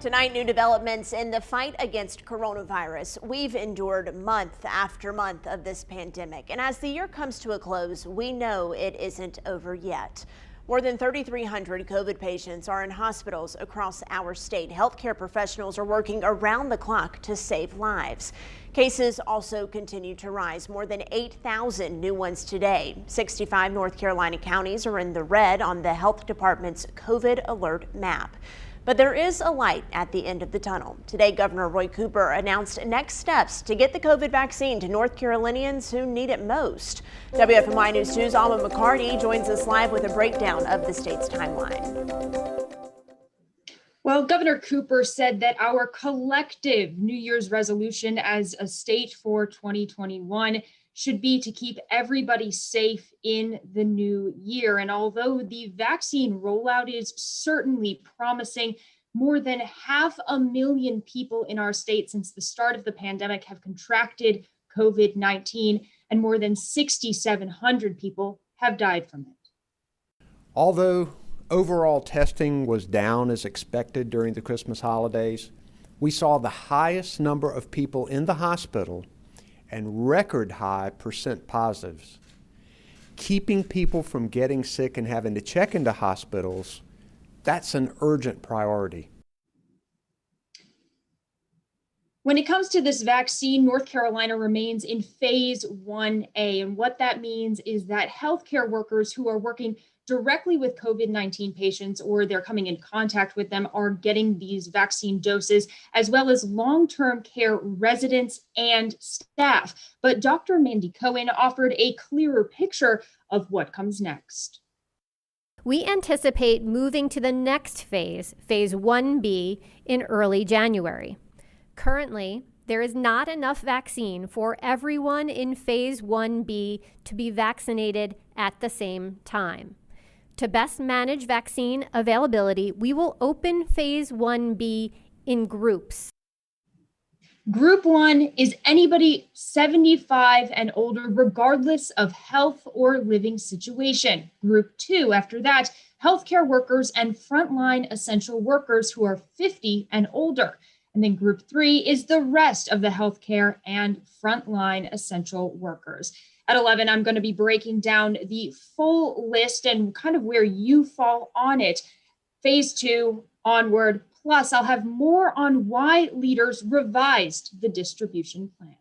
Tonight, new developments in the fight against coronavirus. We've endured month after month of this pandemic, and as the year comes to a close, we know it isn't over yet. More than 3,300 COVID patients are in hospitals across our state. Healthcare professionals are working around the clock to save lives. Cases also continue to rise, more than 8,000 new ones today. 65 North Carolina counties are in the red on the health department's COVID alert map. But there is a light at the end of the tunnel. Today, Governor Roy Cooper announced next steps to get the COVID vaccine to North Carolinians who need it most. WFMI News 2's Alma McCarty joins us live with a breakdown of the state's timeline. Well, Governor Cooper said that our collective New Year's resolution as a state for 2021 should be to keep everybody safe in the new year. And although the vaccine rollout is certainly promising, more than 500,000 people in our state since the start of the pandemic have contracted COVID-19, and more than 6,700 people have died from it. Although overall testing was down as expected during the Christmas holidays, we saw the highest number of people in the hospital and record high percent positives. Keeping people from getting sick and having to check into hospitals, that's an urgent priority. When it comes to this vaccine, North Carolina remains in phase 1A. And what that means is that healthcare workers who are working directly with COVID-19 patients or they're coming in contact with them are getting these vaccine doses, as well as long-term care residents and staff. But Dr. Mandy Cohen offered a clearer picture of what comes next. We anticipate moving to the next phase, phase 1B, in early January. Currently, there is not enough vaccine for everyone in phase 1B to be vaccinated at the same time. To best manage vaccine availability, we will open phase 1B in groups. Group 1 is anybody 75 and older, regardless of health or living situation. Group 2, after that, healthcare workers and frontline essential workers who are 50 and older. And then group 3 is the rest of the healthcare and frontline essential workers. At 11, I'm going to be breaking down the full list and kind of where you fall on it. Phase 2 onward. Plus, I'll have more on why leaders revised the distribution plan.